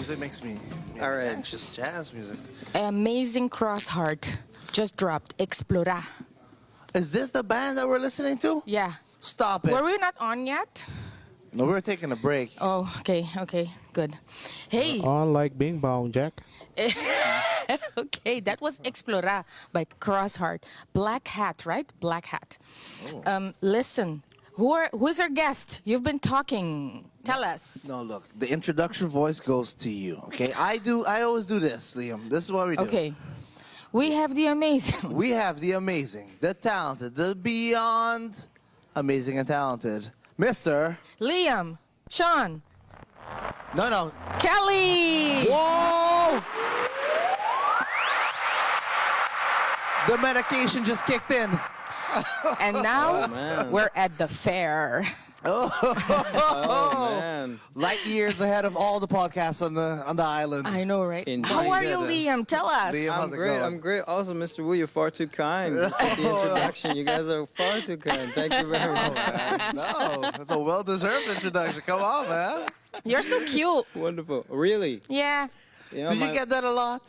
music makes me All right. anxious. Jazz music. Amazing Crossheart just dropped Explora. Is this the band that we're listening to? Yeah. Stop it. Were we not on yet? No, we were taking a break. Oh, okay, good. Hey, On like Bing Bong, Jack. okay, that was Explora by Crossheart. Black Hat, right? Black Hat. Listen, who's our guest? You've been talking. Tell us. No, look, the introduction voice goes to you, okay? I always do this, Liam. This is what we do. Okay. We have the amazing. We have the amazing, the talented, the beyond amazing and talented, Mr. Liam, Sean, No. Kelly. Whoa! The medication just kicked in. And now man. we're at the fair. Oh, man. Light years ahead of all the podcasts on the island. I know, right? Indeed. How are you, Goodness. Liam? Tell us. Liam, how's I'm it great. going? I'm great. Also, Mr. Wu, you're far too kind. The introduction. You guys are far too kind. Thank you very much. No, it's a well-deserved introduction. Come on, man. You're so cute. Wonderful. Really? Yeah. You know, Do you get that a lot?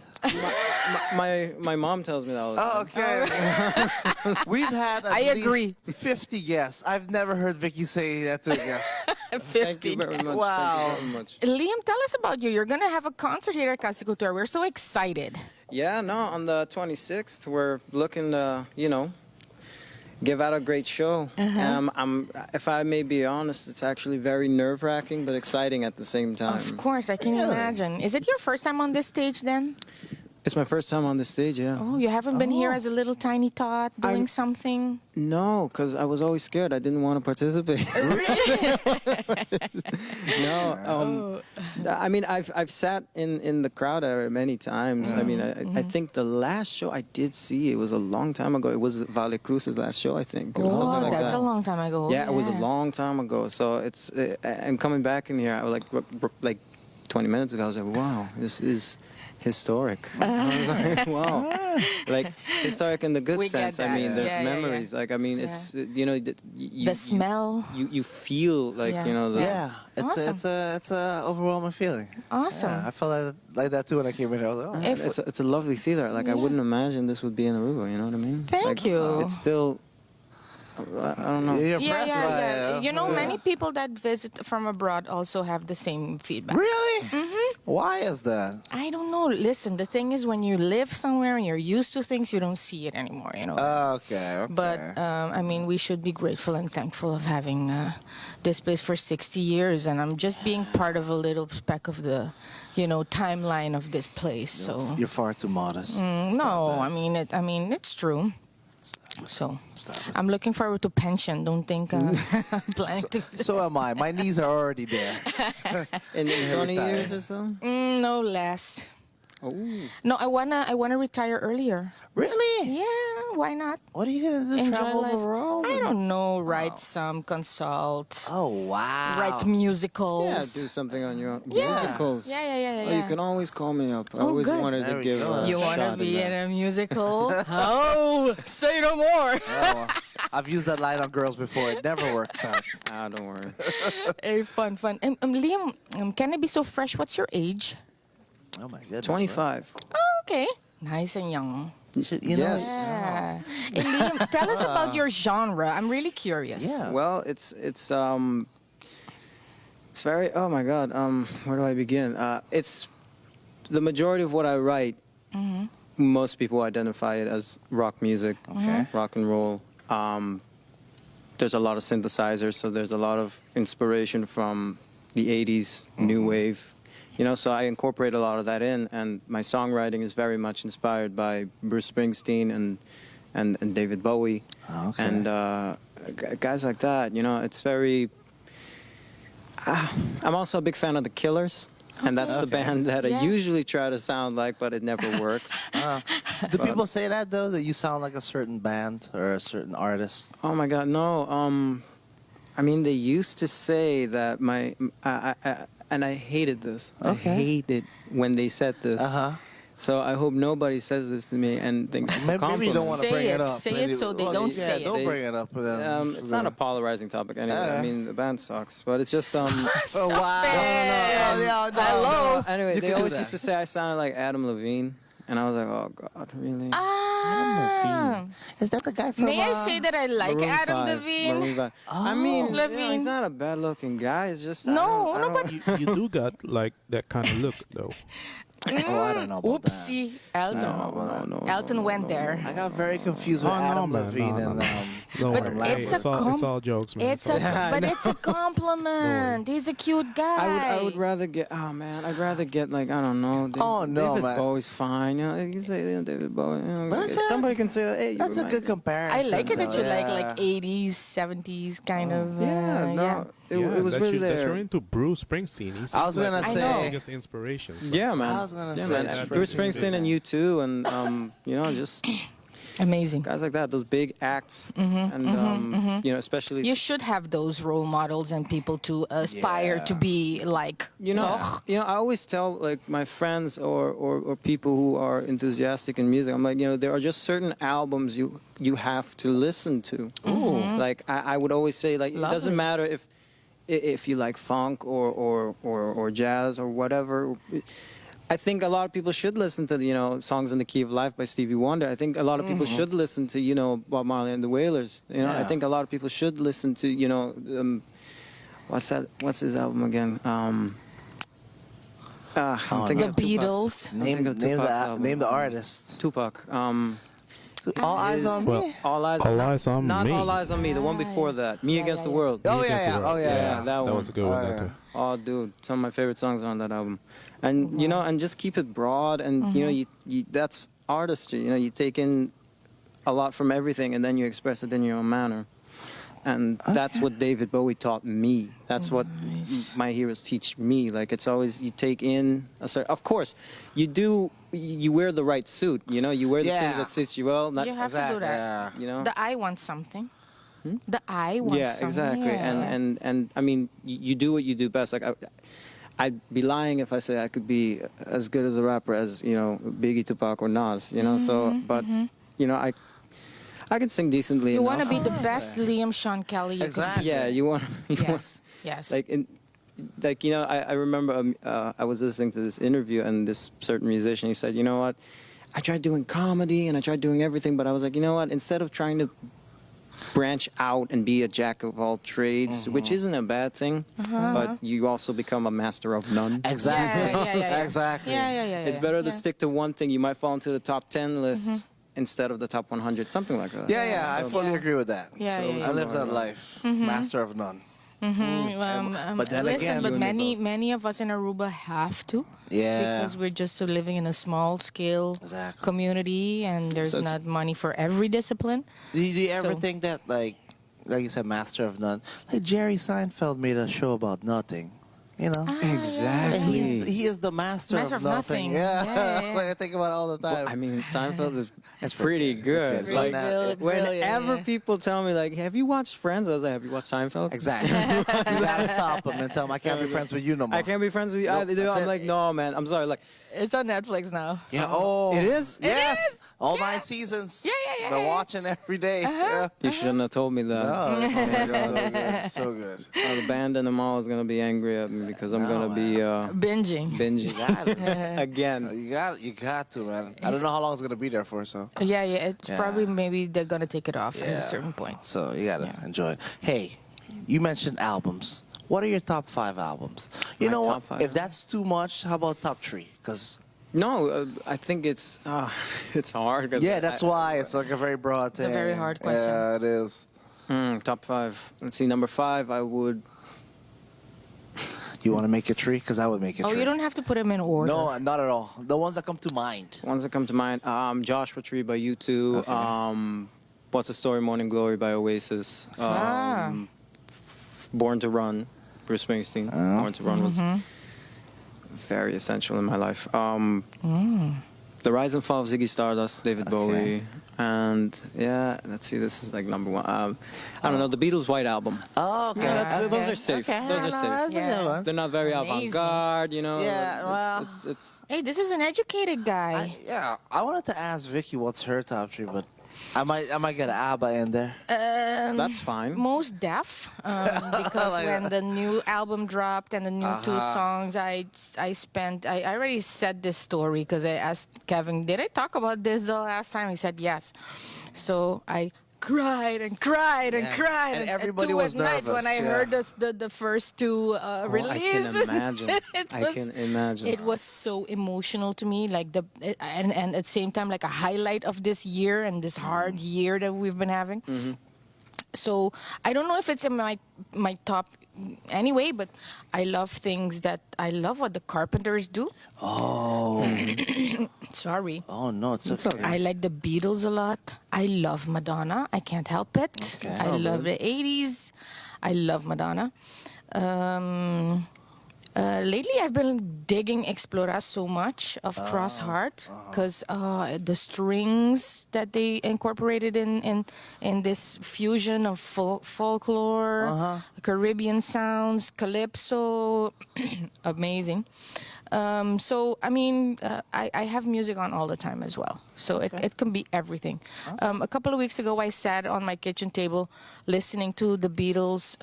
my mom tells me that all the time. Oh, okay. We've had at I least agree. 50 guests. I've never heard Vicky say that to a guest. Thank you very much. Wow. Thank you very much. Liam, tell us about you. You're going to have a concert here at Cultura. We're so excited. Yeah, no, on the 26th, we're looking to, give out a great show. If I may be honest, it's actually very nerve-wracking, but exciting at the same time. Of course, I can imagine. Is it your first time on this stage then? It's my first time on the stage, yeah. Oh, you haven't been here as a little tiny tot doing something? No, because I was always scared. I didn't want to participate. No, I mean, I've sat in the crowd area many times. I mean, I think the last show I did see, it was a long time ago. It was Vale Cruz's last show, I think. It was something like That's that. a long time ago. Yeah, it was a long time ago. So it's and coming back in here, I was like 20 minutes ago, I was like, wow, this is historic. I was like, wow, like historic in the good We get sense. I that. mean, there's Yeah, yeah, yeah. memories. Like, I mean, it's The smell. You feel like Yeah. the Yeah, Awesome. it's a overwhelming feeling. Awesome. Yeah, I felt like that too when I came in here. I was like, oh. If- it's a lovely theater. Like I wouldn't imagine this would be in Aruba. You know what I mean? Thank Like, you. It's still. I don't know. You're Yeah, impressed by yeah. it. You know, many people that visit from abroad also have the same feedback. Really? Why is that? I don't know. Listen, the thing is, when you live somewhere and you're used to things, you don't see it anymore, you know. Okay. But, I mean, we should be grateful and thankful of having this place for 60 years. And I'm just being part of a little speck of the, timeline of this place. So, You're far too modest. no, I mean, it's true. So, I'm looking forward to pension. Don't think I'm planning to. So am I. My knees are already there. In 20 retire. years or so. No less. Oh. No, I wanna retire earlier. Really? Yeah, why not? What are you gonna do? Enjoy Travel life. the world? I don't know. Write some, consult, Oh wow. write musicals. Yeah, do something on your own. Yeah. Musicals. Yeah. Oh, you can always call me up. I Oh, always good. wanted There to we give go. a You want to shot be in in that. a musical? Oh, say no more. Oh, I've used that line on girls before. It never works out. Ah, don't worry. Hey, fun. Liam, can I be so fresh? What's your age? Oh my goodness. 25. Oh, okay. Nice and young. You know. Yes. Yeah. Hey, Liam, tell us about your genre. I'm really curious. Yeah. Well, it's very. Oh my God. Where do I begin? It's the majority of what I write. Most people identify it as rock music, rock and roll. There's a lot of synthesizers, so there's a lot of inspiration from the 80s, new wave. So I incorporate a lot of that in, and my songwriting is very much inspired by Bruce Springsteen and David Bowie, and guys like that. It's very. I'm also a big fan of the Killers, and that's the band that I usually try to sound like, but it never works. Do people say that though? That you sound like a certain band or a certain artist? Oh my God, no. I mean, they used to say that and I hated this. Okay. I hated when they said this. So I hope nobody says this to me and thinks it's a Maybe compliment. you don't want to Say bring it it. up. Say Maybe- it so they well, don't yeah, say it. don't bring it up. It's not a polarizing topic anyway. I mean, the band sucks, but it's just Oh, wow. Stop it. Yeah, no, Hello. Anyway, You they can do always that. used to say I sounded like Adam Levine, and I was like, oh God, really? Ah. Is that the guy from... May I say that I like Maroon Adam 5, Levine? Maroon 5. I mean, you know, Levine. he's not a bad-looking guy. It's just No, I no, don't- but You do got like that kind of look though. Oh, I don't know about that. Oopsie, Elton. no, Elton went there. I got very confused with Oh, no, Adam man, Levine no, and... no. Don't But worry. it's a It's all jokes, man. It's a, Yeah, I but know. it's a compliment. He's a cute guy. I would rather get. Oh man, I'd rather get like I don't know. Oh, no, David man. Bowie's fine. You know, you can say David Bowie. You know, But if that's somebody can say that. Hey, you That's a remind good me. comparison. I like it that though, you like yeah. 80s, 70s kind of. Yeah, no, yeah. it was that really That there. you're into Bruce Springsteen. He I was seems gonna like I say- one of know. the biggest inspirations. So. Yeah, man. I was gonna yeah, say man. it's Bruce Springsteen. Springsteen and U2 and you know, just Amazing. guys like that, those big acts, and you know, especially You should have those role models and people to aspire to be like. You know, Toch? I always tell like my friends or people who are enthusiastic in music, I'm like, you know, there are just certain albums you have to listen to. Like I would always say, like, it doesn't Lovely. matter if you like funk or jazz or whatever. I think a lot of people should listen to the, you know, Songs in the Key of Life by Stevie Wonder. I think a lot of people should listen to, you know, Bob Marley and the Wailers. You know, I Yeah. think a lot of people should listen to, you know, what's his album again? I'm thinking The of Tupac's. Beatles. I'm thinking of Tupac's album. Name the artist. Tupac. All Eyes on Me? Well, All Eyes, All Eyes on not Me. All Eyes on Me. The one before that, Me Against the World. Oh, Against yeah, the yeah. World. Oh, yeah, yeah. that one. That was a good one. Oh, That yeah. too. Oh, dude, some of my favorite songs are on that album, and you know, and just keep it broad, and you know, you that's artistry. You know, you take in a lot from everything, and then you express it in your own manner, and that's what David Bowie taught me. That's what my heroes teach me. Like it's always you take in a certain. Of course, you wear the right suit. You know, you wear the things Yeah. that suits you well. Not, You have to do that. Yeah. you know. The eye wants something. The eye wants Yeah, something. exactly. Yeah. And I mean, you do what you do best. Like I'd be lying if I say I could be as good as a rapper as, you know, Biggie, Tupac, or Nas. You know, so but you know, I can sing decently. You enough. want to be the best Liam Sean Kelly you Exactly. Yeah, you want. Yes. Yes. Like you know, I remember I was listening to this interview and this certain musician, he said, you know what, I tried doing comedy and I tried doing everything, but I was like, you know what, instead of trying to branch out and be a jack of all trades, which isn't a bad thing, but you also become a master of none. Exactly. Yeah. Exactly. Yeah. It's better to Yeah. stick to one thing. You might fall into the top 10 list instead of the top 100, something like that. Yeah, I fully agree with that. Yeah, yeah, yeah. I live that life. Master of none. But then listen, again, but you many of us in Aruba have to. Yeah. Because we're just living in a small scale Exactly. community and there's So it's- not money for every discipline. Do you ever So- think that, like you said, master of none? Like Jerry Seinfeld made a show about nothing. You know? Exactly. And he is the master, Master of of nothing. nothing. Yeah. Like I think about it all the time. I mean, Seinfeld is It's pretty good. It's Like, on that- whenever yeah. people tell me, like, have you watched Friends? I was like, have you watched Seinfeld? Exactly. You gotta stop him and tell him I can't be friends with you no more. I can't be friends with you. Nope, either. that's I'm it. like, no, man. I'm sorry. Like, It's on Netflix now. Yeah. Oh. it is? Yes. is? All 9 seasons. Yeah. Been watching every day. Yeah. You shouldn't have told me that. Oh, so good. So good. The band in the mall is going to be angry at me because I'm No, going to be Binging. binging Got it. again. You got to, man. I don't know how long it's gonna be there for, so. Yeah. It's Yeah. probably maybe they're going to take it off at Yeah. a certain point. So you gotta enjoy it. Hey, you mentioned albums. What are your top 5 albums? You My know top what? 5 If that's too much, how about top 3? Because No, I think it's hard. 'cause yeah, that's why it's like a very broad thing. It's a very hard question. Yeah, it is. Top 5. Let's see. Number 5, I would. You want to make a tree? Because I would make a Oh, tree. you don't have to put them in order. No, not at all. The ones that come to mind. Ones that come to mind. Joshua Tree by U2. Okay. What's the Story? Morning Glory by Oasis. Ah. Born to Run, Bruce Springsteen. Born to Run was very essential in my life. The Rise and Fall of Ziggy Stardust, David Bowie, and yeah, let's see, this is like number one. I don't know, the Beatles' White Album. Oh, okay. Yeah, those are safe. Okay. Those are No, safe. that's a good one. They're not very Amazing. avant-garde, you know. Yeah, well- it's Hey, this is an educated guy. I wanted to ask Vicky what's her top three, but I might get ABBA in there. that's fine. Most Def, because when the new album dropped and the new two songs, I already said this story because I asked Kevin, did I talk about this the last time? He said yes. So I cried and cried and cried. And at everybody 2 was at night nervous, when I yeah. heard the first two releases. I can imagine. It I was- can imagine. It was so emotional to me, like and at the same time, like a highlight of this year and this hard year that we've been having. So I don't know if it's in my top anyway, but I love what the Carpenters do. Oh. Sorry. Oh no, it's okay. I like the Beatles a lot. I love Madonna. I can't help it. Okay. I love the 80s. I love Madonna. Lately, I've been digging Explora so much of Cross Heart because the strings that they incorporated in this fusion of folklore, Caribbean sounds, calypso, amazing. So, I mean, I have music on all the time as well. So it can be everything. A couple of weeks ago, I sat on my kitchen table listening to the Beatles'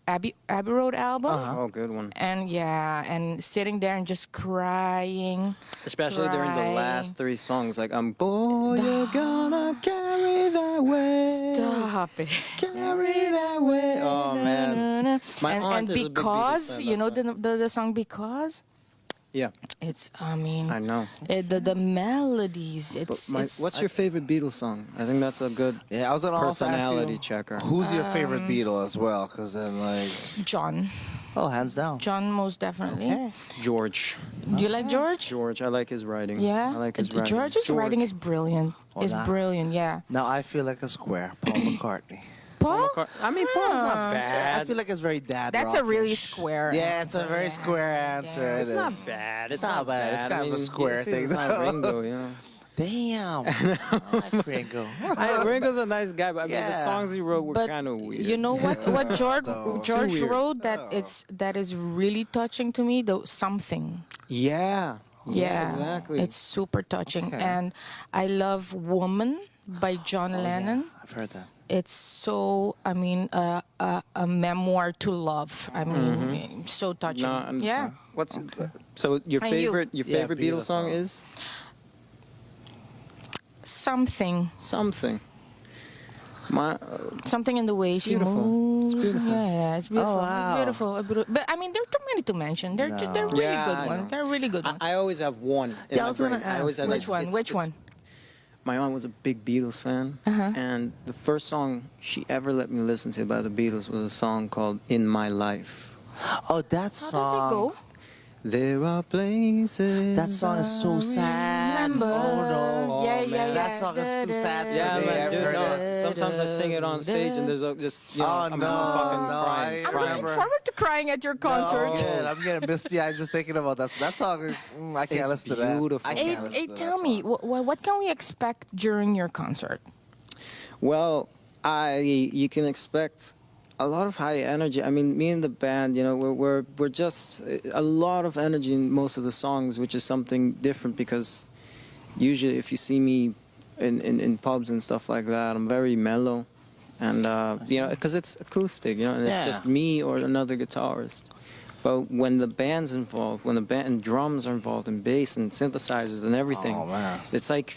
Abbey Road album. Oh, good one. And and sitting there and just crying. Especially during the crying. last three songs, like boy, you're gonna carry that way. Stop it. Carry that way. Oh man. My aunt and is a big Beatles Because, fan, you know that's the song Because? Yeah, It's, I mean, I know. the melodies. But It's what's your favorite Beatles song? I think that's a good Yeah, I was gonna also ask personality you, checker. who's your favorite Beatle as well? Because then, like, John. hands down. John, most definitely. Okay. George. Do you like George? George, I like his writing. Yeah. I like his writing. George's writing is brilliant. It's nah. brilliant, yeah. Now I feel like a square. Paul McCartney. Paul? I mean, Paul's not I bad. feel like it's very dad. That's a really rockish. square. Yeah, it's a very answer, square answer. Yeah. It It's is. not bad. It's not bad. It's I kind of a mean, square it's thing, not though. Ringo, you know. Damn. I like Ringo. Ringo's a nice guy, but I mean, the Yeah. songs he wrote were But kind of weird. you know what? What George weird. wrote that is really touching to me. Though something. Yeah. Yeah, exactly. It's super touching, Okay. and I love "Woman" by John Lennon. I've heard that. It's so, I mean, a memoir to love. I mean, so touching. No, and Yeah. What's so your And you? favorite? Your Yeah, favorite Beatles Beatles song song. is Something. something. My Something in the way she beautiful. moves. It's beautiful. Yeah, it's beautiful. wow. It's beautiful. But I mean, there are too many to mention. They're really Yeah, good I ones. know. They're really good ones. I always have one. in Yeah, I my was gonna brain. I always ask, have, Which one? Which one? My aunt was a big Beatles fan, and the first song she ever let me listen to by the Beatles was a song called "In My Life." Oh, that How song. does it go? There are places. That song is so sad. Remember. Oh no. Yeah, yeah, yeah. That song is too sad for Yeah, me. man, I've dude, heard no, it. sometimes I sing it on stage and there's just, you know, Oh, I'm no, fucking no, crying. I I'm crying. looking forward to crying at your concert. Oh, I'm getting misty eyes just thinking about that. That song is, I can't It's listen to that. beautiful. I Hey, can't listen hey, to tell that me, song. what can we expect during your concert? Well, you can expect a lot of high energy. I mean, me and the band, you know, we're just a lot of energy in most of the songs, which is something different because usually if you see me in pubs and stuff like that, I'm very mellow, and you know, because it's acoustic, you know, and it's Yeah. just me or another guitarist. But when the band's involved, when the band and drums are involved, and bass and synthesizers and everything, Oh, man. it's like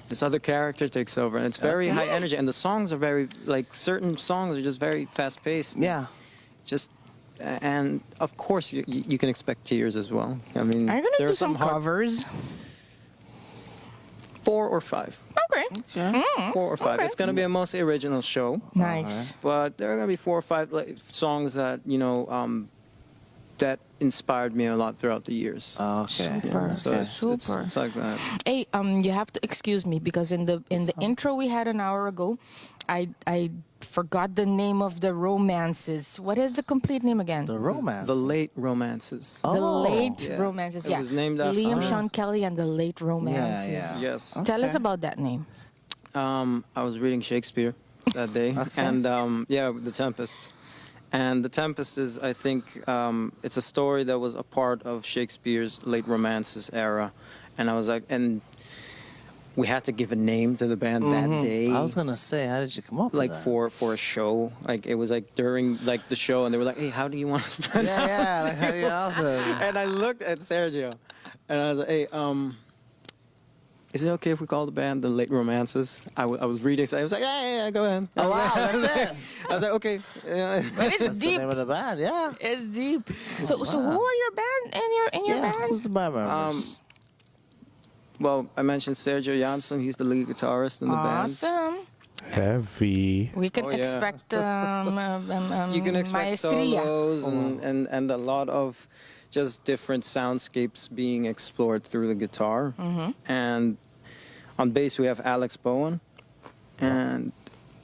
this other character takes over, and it's very high energy. And the songs are very, like, certain songs are just very fast paced. Yeah. Just, and of course you can expect tears as well. I mean, Are you gonna there do are some hard- covers? 4 or 5. Okay. Okay. 4 or 5. Okay. It's gonna be a mostly original show, Nice. but there are gonna be 4 or 5 like, songs that, you know, that inspired me a lot throughout the years. Okay. Super. So it's like that. Hey, you have to excuse me because in the intro we had an hour ago, I forgot the name of the romances. What is the complete name again? The romance. The Late Romances. The Late Yeah. Romances. It Yeah. was named after Liam, Sean Kelly, and the Late Romances. yeah. Yes. Tell us Okay. about that name. I was reading Shakespeare that day, and The Tempest. And The Tempest is, I think, it's a story that was a part of Shakespeare's late romances era. And I was like, and we had to give a name to the band that day. I was gonna say, how did you come up Like with that? for a show, like it was like during like the show, and they were like, "Hey, how do you want us to?" Yeah, like how do you also? And I looked at Sergio, and I was like, "Hey, is it okay if we call the band the Late Romances?" I was reading, so I was like, "Yeah, go ahead." Oh wow, that's it. I was like, "Okay." Yeah. But it's That's the deep. name of the band. Yeah. It's deep. So who are your band in your Yeah. band? Who's the band members? Well, I mentioned Sergio Johnson. He's the lead guitarist in the band. Awesome. Heavy. We can Oh, yeah. expect You can expect maestria. solos and a lot of just different soundscapes being explored through the guitar. And on bass we have Alex Bowen, and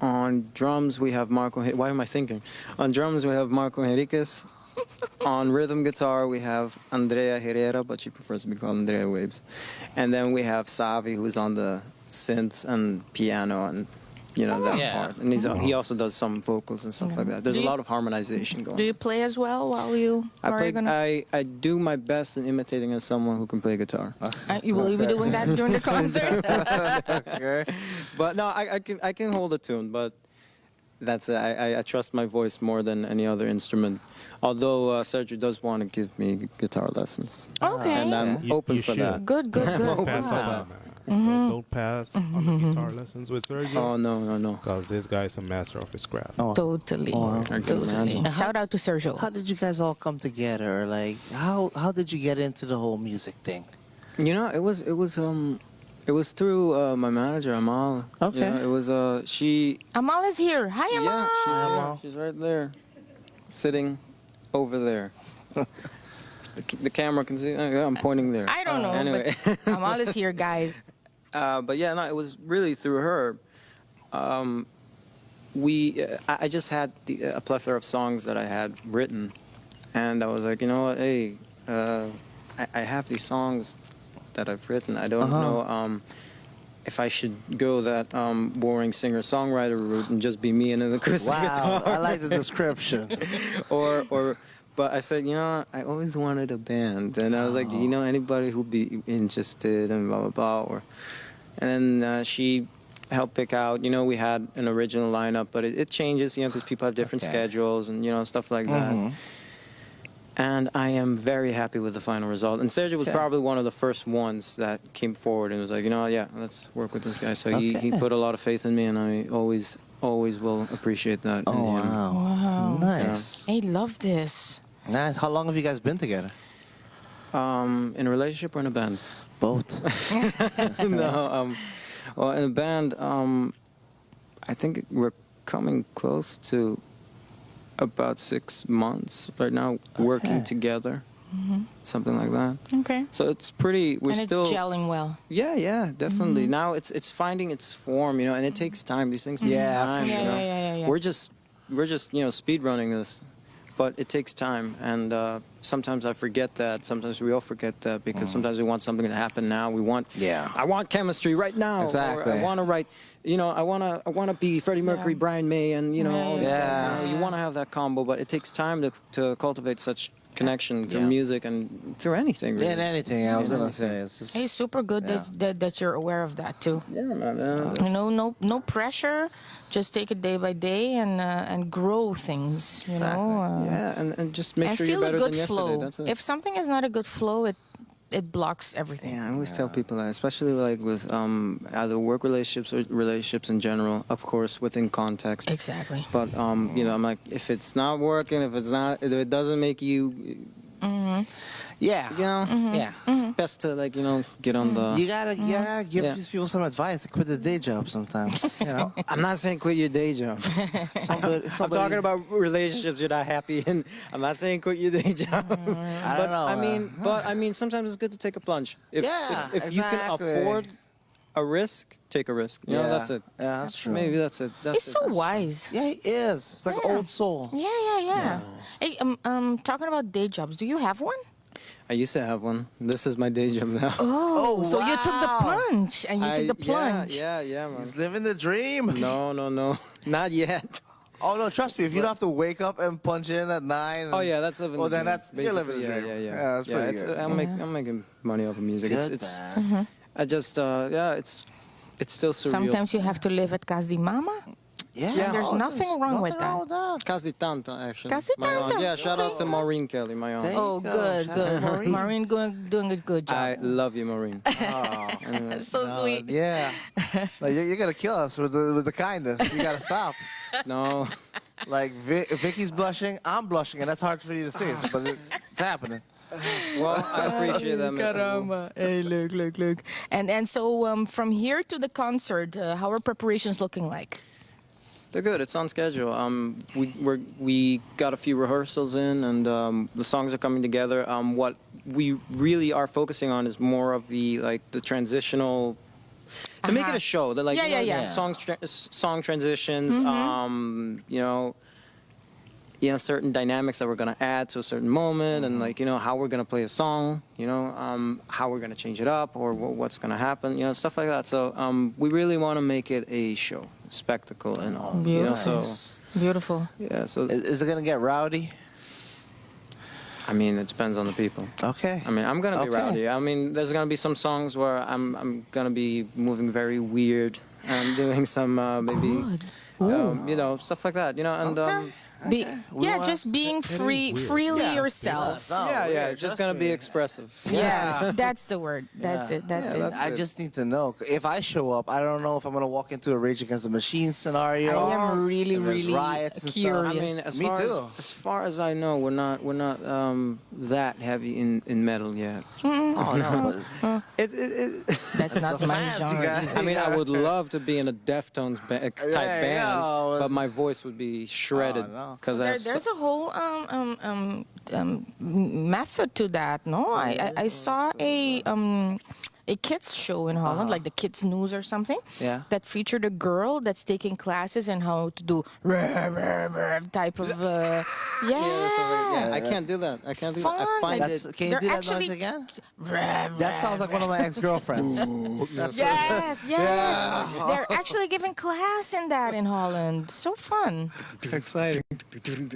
on drums we have Marco. What am I thinking? On drums we have Marco Henriquez. On rhythm guitar we have Andrea Herrera, but she prefers to be called Andrea Waves. And then we have Savi, who's on the synths and piano and that Yeah. part. And he also does some vocals and stuff like that. There's Do a you- lot of harmonization going Do on. you play as well while you are gonna? I do my best in imitating as someone who can play guitar. Will you be doing that during the concert? Okay. But no, I can hold a tune, but that's it. I trust my voice more than any other instrument. Although Sergio does want to give me guitar lessons, Okay. and I'm You- open you for should. that. Good. Don't pass on that, man. Don't pass on the guitar lessons with Oh Sergio. no. Because this guy's a master of his craft. Oh. Totally. wow. I can Totally. imagine. Shout out to Sergio. How did you guys all come together? Like, how did you get into the whole music thing? It was through my manager Amal. Okay. It was she. Amal is here. Hi, Amal. Yeah, she's here. Amal. She's right there, sitting over there. The camera can see. I'm pointing there. I don't know, Anyway. but Amal is here, guys. But yeah, no, it was really through her. I just had a plethora of songs that I had written, and I was like, you know what, hey, I have these songs that I've written. I don't know if I should go that boring singer-songwriter route and just be me and an acoustic Wow, guitar. I like the description. But I said, I always wanted a band, and I was like, do you know anybody who'd be interested, and blah blah blah, and then she helped pick out. We had an original lineup, but it changes, because people have different Okay. schedules and stuff like that. And I am very happy with the final result. And Sergio was Okay. probably one of the first ones that came forward and was like, yeah, let's work with this guy. So he Okay. put a lot of faith in me, and I always will appreciate that. Oh in the end. wow. Nice. I love this. Nice. How long have you guys been together? In a relationship or in a band? Both. No, well, in a band, I think we're coming close to about 6 months right now, working together, something like that. Okay. So it's pretty. We're And still. it's gelling well. Yeah, definitely. Now it's finding its form, and it takes time. These things take Yeah, for time. Yeah, you know? yeah. We're just speed running this, but it takes time, and sometimes I forget that. Sometimes we all forget that because sometimes we want something to happen now. I want chemistry right now. Exactly. Or I want to write. I want to be Freddie Mercury, Yeah. Brian May, and all these Yeah. guys. You want to have that combo, but it takes time to cultivate such connection through Yeah. music and through anything. Really. Did anything? I was Yeah, gonna anything. say it's just. Hey, super good that you're aware of that too. Yeah, man. Yeah, No pressure. Just take it day by day and grow things. Yeah, and just make and sure feel you're better a good than yesterday. flow. That's it. If something is not a good flow, it blocks everything. Yeah, I always tell people that, especially like with either work relationships or relationships in general. Of course, within context. Exactly. But I'm like, if it's not working, if it doesn't make you Yeah. You know, yeah, it's best to like get on the. You gotta give Yeah. these people some advice to quit the day job sometimes. You know, I'm not saying quit your day job. somebody, I'm talking about relationships you're not happy in. I'm not saying quit your day job. I don't know. I mean, sometimes it's good to take a plunge. If Yeah, you can exactly. afford a risk, take a risk. You know, that's it. Yeah, that's true. Maybe that's it. That's He's it. so wise. Yeah, he is. It's like Yeah. old soul. Yeah. Hey, talking about day jobs, do you have one? I used to have one. This is my day job now. Oh, so you took the wow. plunge and you took the plunge. Yeah, man. He's living the dream. No, not yet. Oh no, trust me. If you don't have to wake up and punch in at 9. Oh yeah, that's living. Well, the then dream, that's you're living the basically. dream. Yeah, that's pretty good. I'm making money off of music. Good, It's man. I just it's still surreal. Sometimes you have to live at casa de mama. Yeah, there's nothing wrong with that. Casa de Tanta, actually. Casa de My aunt. Tanta, Yeah, shout out okay. to Maureen Kelly, my aunt. There you Oh, go. good, Shout out good. to Maureen. Maureen doing a good job. I love you, Maureen. Oh, so sweet. yeah. Like, you're gonna kill us with the kindness. You gotta stop. No, Like Vicky's blushing, I'm blushing, and that's hard for you to see. But it's happening. well, I appreciate that, Mr. Wu. Caramba. Hey, look. And so from here to the concert, how are preparations looking like? They're good. It's on schedule. We got a few rehearsals in, and the songs are coming together. What we really are focusing on is more of the transitional. To make it a show, the Yeah. song transitions. Certain dynamics that we're gonna add to a certain moment, and how we're gonna play a song. How we're gonna change it up, or what's gonna happen. Stuff like that. So we really want to make it a show, spectacle, and all. Beautiful. Beautiful. Yeah. So Is it gonna get rowdy? I mean, it depends on the people. Okay. I mean, I'm gonna be Okay. rowdy. I mean, there's gonna be some songs where I'm gonna be moving very weird and doing some maybe stuff like that. And Just being freely yourself. No, just gonna be expressive. Yeah, that's the word. That's it. That's it. that's- I just need to know. If I show up, I don't know if I'm gonna walk into a Rage Against the Machine scenario. I am really, and there's really riots and stuff. curious. I mean, Me too. as far as I know, we're not that heavy in metal yet. Oh no, but That's not the my fancy genre. guy. I mean, I would love to be in a Deftones type There you band, go. but my voice would be shredded Oh, no. because There's a whole method to that. No, I saw a kids show in Holland, like the Kids News or something. Yeah. That featured a girl that's taking classes in how to do type of. I can't do that. I can't do that. I Fun, find like- it. Can you They're do that actually- noise again? That sounds like one of my ex-girlfriends. Yes. They're actually giving class in that in Holland. So fun. Exciting.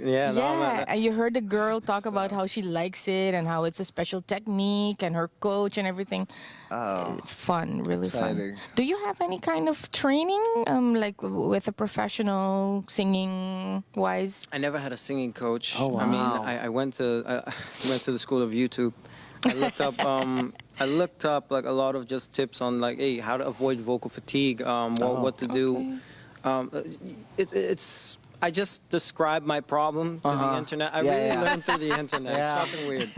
Yeah, no, man, And you heard the girl talk about how she likes it and how it's a special technique and her coach and everything. Fun, really Exciting. fun. Do you have any kind of training, like with a professional singing wise? I never had a singing coach. Oh, I mean, wow. I went to the school of YouTube. I looked up like a lot of just tips on like, hey, how to avoid vocal fatigue, what to do. It's I just described my problem to the internet. I really learned through the internet. It's fucking weird.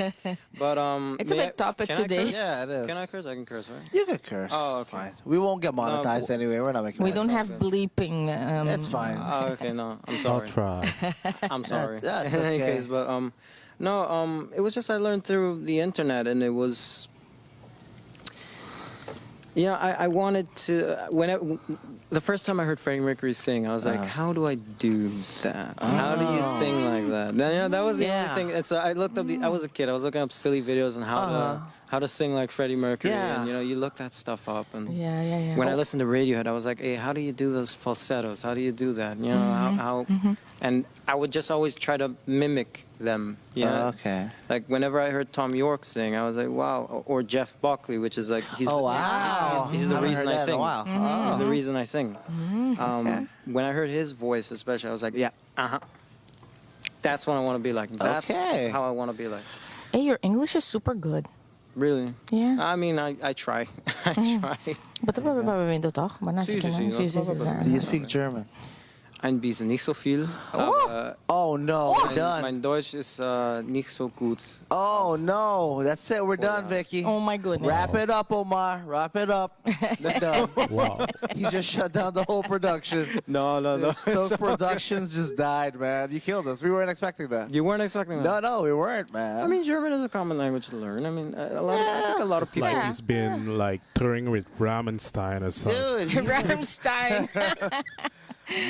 But It's a big topic can I today. curse? Yeah, it is. Can I curse? I can curse, right? You can curse. Oh, okay. Fine. We won't get monetized anyway. We're not making. We don't have bleeping. It's fine. Oh, okay, no, I'm I'll sorry. try. I'm sorry. That's In any okay. case, but no, it was just I learned through the internet, and it was. I wanted to the first time I heard Freddie Mercury sing, I was like, how do I do that? How do you sing like that? That was the only thing. And so I looked up. I was a kid. I was looking up silly videos on how to sing like Freddie Mercury, Yeah. and you look that stuff up. And Yeah. when I listened to Radiohead, I was like, hey, how do you do those falsettos? How do you do that? How and I would just always try to mimic them. Okay. Like whenever I heard Tom York sing, I was like, wow. Or Jeff Buckley, which is like he's Oh wow. he's the Haven't reason heard I that in sing. a while. He's the reason I sing. When I heard his voice, especially, I was like, that's what I want to be like. That's Okay. how I want to be like. Hey, your English is super good. Really? Yeah. I mean, I try. I try. Toch? Si, si, si. Do you speak German? ein bisschen nicht so viel. Aber Oh no, we're done. mein Deutsch ist nicht so gut. Oh no, that's it. We're done, Vicky. Oh my goodness. Wrap it up, Omar. Wrap it up. We're done. Wow. He just shut down the whole production. No. Stoke Productions just died, man. You killed us. We weren't expecting that. You weren't expecting that? No, we weren't, man. I mean, German is a common language to learn. I mean, I think a lot of It's people. like he's been like touring with Ramenstein or something. Dude, Rammstein.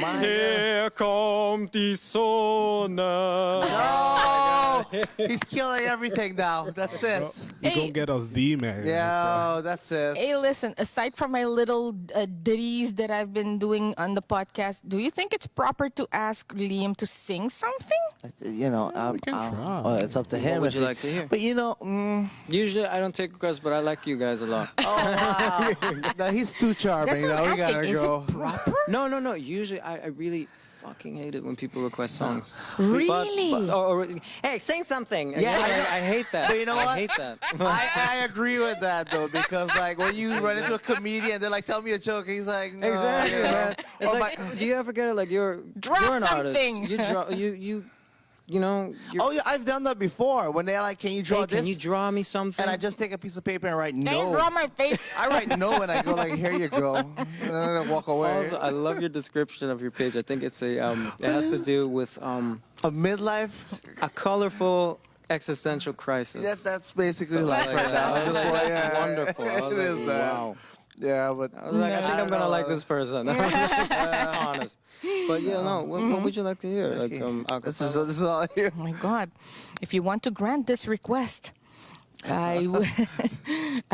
my Hier kommt die Sonne. No! He's killing everything now. That's it. You Hey. gonna get us D, man. Yeah, that's it. Hey, listen, aside from my little ditties that I've been doing on the podcast, do you think it's proper to ask Liam to sing something? You know, oh, it's up to him. would if you he- like to hear? But you know, Usually I don't take requests, but I like you guys a lot. no, he's too charming. That's what Now I'm we gotta asking. Is go. it proper? No. Usually I really fucking hate it when people request songs. Really? Hey, sing something. Yeah, I hate that. But you know I what? hate that. I agree with that though, because like when you run into a comedian, they're like, "Tell me a joke," and he's like, "No." Exactly, you know? man. It's Or like, do you ever get it? Like you're Draw you're an something. artist. You draw. You know. Oh yeah, I've done that before. When they're like, "Can you draw Hey, this?" can you draw me something? And I just take a piece of paper and write Can you no. draw my face? I write no and I go like, "Here you go," and then I walk away. Also, I love your description of your page. I think it's a it has to do with A midlife. a colorful existential crisis. That's basically So, life like, right now. I was This like, boy, that's yeah. wonderful. I was It like, is that. wow. Yeah, but I was like, I think I'm gonna like this person. Honest. But yeah, no. What would you like to hear? Like this is all you. Oh my God. If you want to grant this request, I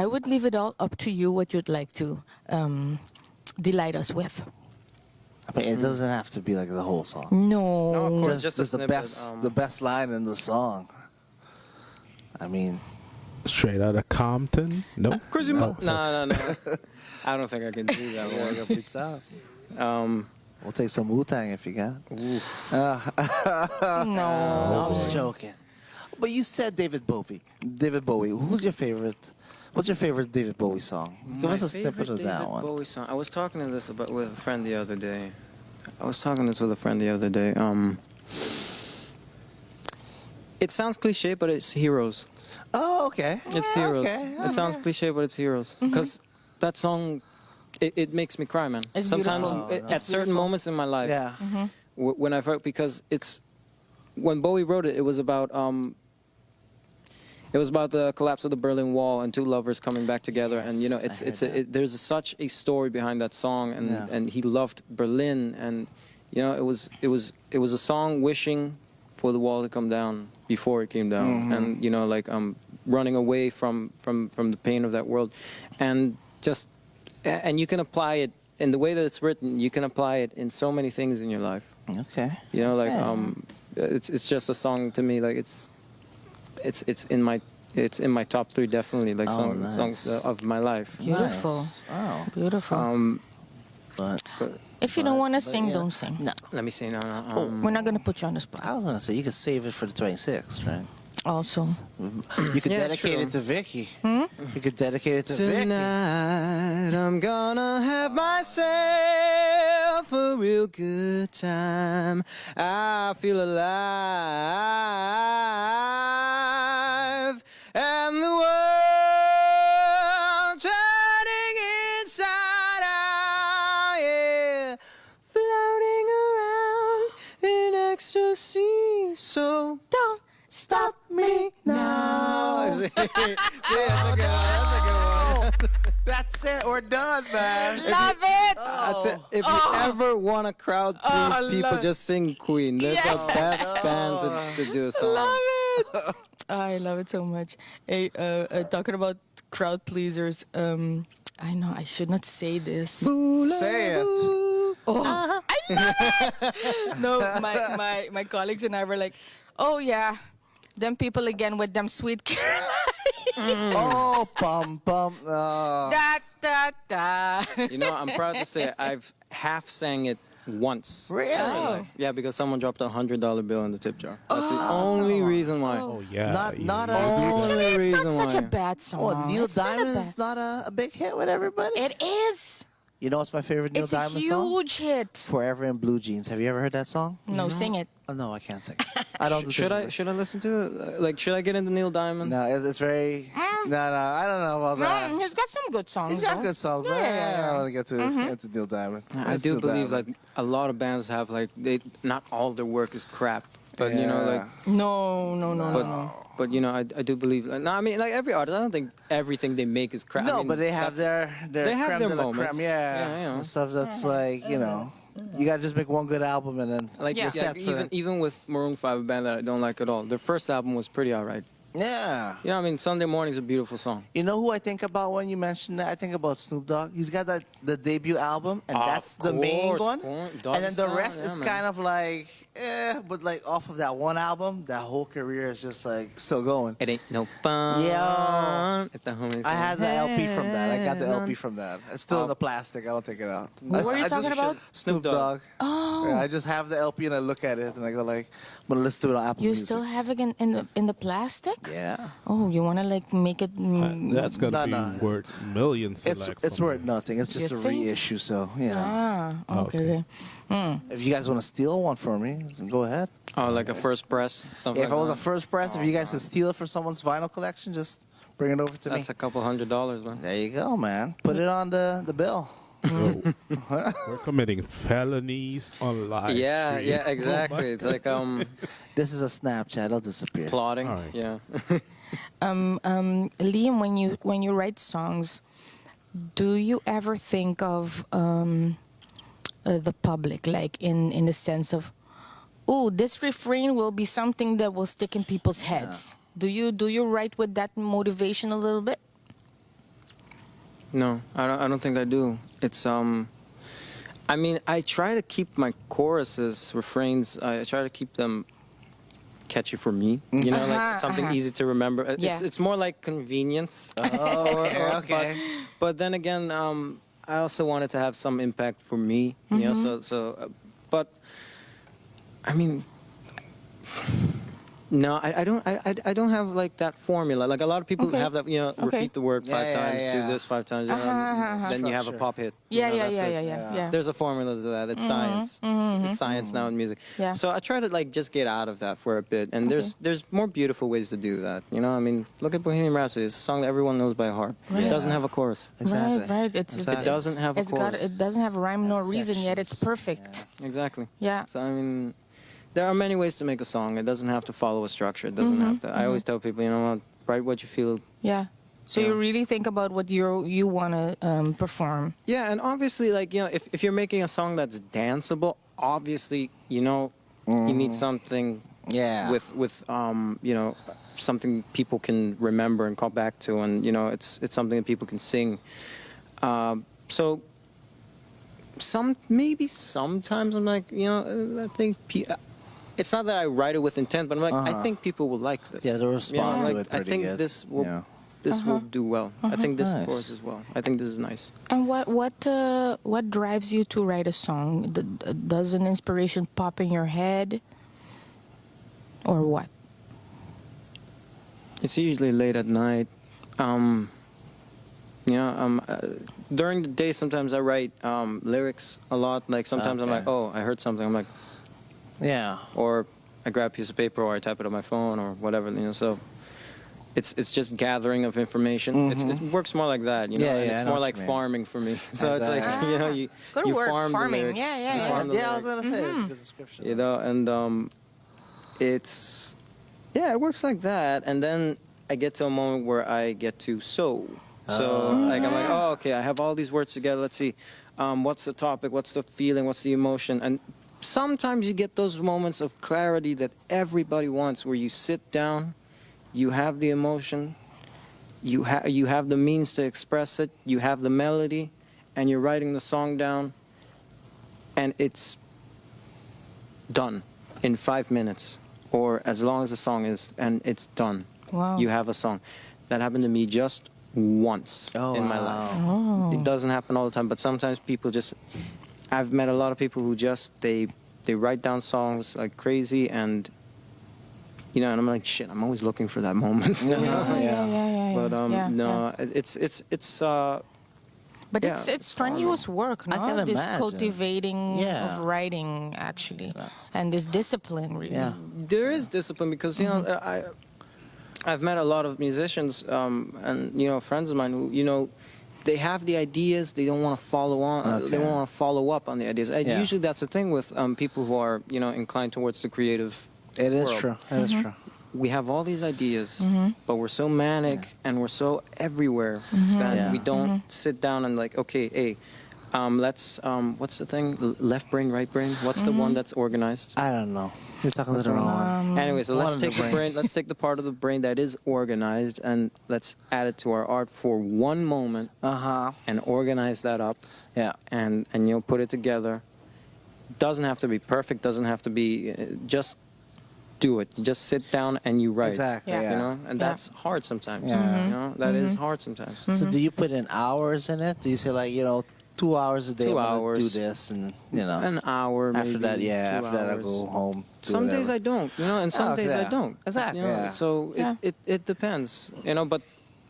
would leave it all up to you what you'd like to delight us with. I mean, it doesn't have to be like the whole song. No. No, of course. Just Just a the snippet, the best line in the song. I mean, Straight out of Compton? Nope. Crazy No, No. I don't think I can do that I one. got picked up. Um, We'll take some Wu-Tang if you got. No. No, I was joking. But you said David Bowie. David Bowie. Who's your favorite? What's your favorite David Bowie song? Give us a snippet of that one. Bowie song. I was talking to this about with a friend the other day. It sounds cliche, but it's Heroes. Oh, okay. It's Heroes. Okay. It sounds cliche, but it's Heroes. Because that song, it makes me cry, man. It's Sometimes beautiful. at certain moments in my life, Yeah. when I've heard, because when Bowie wrote it, it was about the collapse of the Berlin Wall and two lovers coming back together, and you know, Yes, I heard that. there's such a story behind that song, and Yeah. and he loved Berlin, and you know, it was a song wishing for the wall to come down before it came down, Mm-hmm. and you know, like running away from the pain of that world, and you can apply it in the way that it's written. You can apply it in so many things in your life. Okay. You know, like Yeah. it's just a song to me. Like it's in my top 3 definitely. Like Oh, songs nice. of my life. Beautiful. Nice. Oh, Beautiful. but if you don't want to sing, yeah. don't sing. No. Let me see. No. We're not going to put you on the I spot. was gonna say you could save it for the 26th, right? Also. You could Yeah, dedicate true. it to Vicky. You could dedicate it to Vicky. Tonight I'm gonna have myself a real good time. I feel alive, and the world turning inside out, yeah, floating around in ecstasy. So Don't stop me now. See, that's a good one. That's it. We're done, man. Love it. If you ever want a crowd please I people, love- just sing Queen. They're the best band to do a song. Love it. I love it so much. Hey, talking about crowd pleasers, I know I should not say this. Say it. Oh, I love it. No, my colleagues and I were like, oh yeah, them people again with them sweet Caroline. Oh, bum bum. Da da da. You know, I'm proud to say I've half sang it once. Really? Oh. Yeah, because someone dropped $100 bill in the tip jar. That's the only reason why. Oh, yeah. Not you- a- Only It's reason not such why. a bad song. Well, Neil It's not a Diamond's bad- not a big hit with everybody. It is. You know what's my favorite Neil It's a Diamond song? huge hit. Forever in Blue Jeans. Have you ever heard that song? No, sing it. Oh, no, I can't sing. I don't. do Should things I listen to it? Like, should I get into Neil Diamond? No, it's very. No, I don't know about that. No, he's got some good songs. He's got though. good songs, but I don't want to get into Neil Diamond. I It's do Neil believe Diamond. like a lot of bands have like not all their work is crap, but you know like No. but you know I do believe no I mean like every artist I don't think everything they make is crap. No, I mean, but they have their they have creme their de la moments. creme, Yeah, you know. and stuff that's like you gotta just make one good album and then like, Yeah. you're set for even with Maroon 5, a band that I don't like at all. Their first album was pretty alright. yeah. You know, I mean, Sunday Morning's a beautiful song. You know who I think about when you mention that? I think about Snoop Dogg. He's got the debut album, and that's the main one. And then the rest, it's kind of like, but like off of that one album, that whole career is just like still going. It ain't no fun. Yo. If the homies I had the LP from that. I got the don't- LP from that. It's still in the plastic. I don't take it out. What were you I talking just- about? Snoop Dogg. Oh. Yeah, I just have the LP and I look at it and I go like, I'm gonna listen to it on Apple You Music. still have it in the plastic? Yeah. Oh, you want to like make it? That's gonna be no. worth millions. It's worth nothing. It's just You a think? reissue, so you know. Ah, okay. If you guys want to steal one for me, then go ahead. Oh, like a first press, something. If I was a like first press, if you guys could steal it from someone's vinyl collection, just bring it over to that. me. That's a couple $100, man. There you go, man. Put it on the bill. We're committing felonies on live. Yeah, stream. yeah, exactly. It's like This is a Snapchat. It'll disappear. plotting. All right. Yeah. Liam, when you write songs, do you ever think of the public, like in the sense of, oh, this refrain will be something that will stick in people's heads? Do you write with that motivation a little bit? No, I don't think I do. It's I mean, I try to keep my choruses, refrains. I try to keep them catchy for me. You know, like something easy to remember. Yeah. It's more like convenience. Oh, okay. But then again, I also wanted to have some impact for me. You know, but I mean. No, I don't have like that formula. Like a lot of people Okay. have that, you know, repeat the word five Yeah, times, yeah. do this 5 times, you know, then you have a pop hit. You Yeah, know, yeah, that's yeah, it. yeah. There's a formula to that. It's science. It's science now in music. Yeah. So I try to like just get out of that for a bit. And there's more beautiful ways to do that. You know, I mean, look at Bohemian Rhapsody. It's a song that everyone knows by heart. Right. It doesn't have a chorus. Exactly. Right. It doesn't have a chorus. It doesn't have rhyme nor Has reason yet. It's sections. perfect. Exactly. Yeah. So I mean, there are many ways to make a song. It doesn't have to follow a structure. It doesn't have to. I always tell people, you know what, write what you feel. Yeah. So you Yeah. really think about what you want to perform. Yeah, and obviously, like, you know, if you're making a song that's danceable, obviously, you know, you need something Yeah. with you know, something people can remember and call back to, and you know, it's something that people can sing. So maybe sometimes I'm like, you know, I think it's not that I write it with intent, but I'm like, I think people will like this. Yeah, they'll respond to like, it pretty I think good. this will Yeah. this will do well. I think this Nice. chorus as well. I think this is nice. And what drives you to write a song? Does an inspiration pop in your head, or what? It's usually late at night. You know, during the day, sometimes I write lyrics a lot. Like sometimes I'm Okay. like, oh, I heard something. I'm like, Yeah. or I grab a piece of paper or I type it on my phone or whatever. You know, so it's just gathering of information. It works more like that. You know, Yeah, and yeah, I it's know more what like you mean. farming for me. So it's like Exactly. you know, you Good you word, farm farming. the lyrics. Yeah, yeah, You yeah. farm the Yeah, I was lyrics. gonna say it's a good description. You know, and it's yeah, it works like that, and then I get to a moment where I get to sew. So like I'm like, oh, okay, I have all these words together. Let's see, what's the topic? What's the feeling? What's the emotion? And sometimes you get those moments of clarity that everybody wants, where you sit down, you have the emotion, you have the means to express it, you have the melody, and you're writing the song down, and it's done in 5 minutes, or as long as the song is, and it's done. Wow. You have a song. That happened to me just once in my life. It doesn't happen all the time, but sometimes people just. I've met a lot of people who just they write down songs like crazy, and you know, and I'm like, shit, I'm always looking for that moment. Yeah. But yeah. no, it's But Yeah, it's strenuous work, no? I can This imagine. cultivating Yeah. of writing, actually, and this discipline, really. Yeah. There is discipline because I've met a lot of musicians and friends of mine who they have the ideas, they don't want to follow on, they don't want to follow up on the ideas. And Yeah. usually that's the thing with people who are inclined towards the creative. It is world. true. It is true. We have all these ideas, but we're so manic and we're so everywhere that Yeah. we don't sit down and like, okay, hey, let's what's the thing? Left brain, right brain. What's the one that's organized? I don't know. You're talking to the wrong one. Anyway, so one let's of the take the brain. brains. Let's take the part of the brain that is organized and let's add it to our art for one moment and organize that up. Yeah. And put it together. Doesn't have to be perfect. Doesn't have to be just do it. You just sit down and you write. Exactly. Yeah. Yeah. And that's hard sometimes. Yeah. That is hard sometimes. So do you put in hours in it? Do you say like 2 hours a day? 2 I'm gonna hours. do this, and An hour. after maybe, that, 2 after that I hours. go home. do Some days whatever. I don't, and some days I yeah. don't. Exactly, yeah. So it depends, But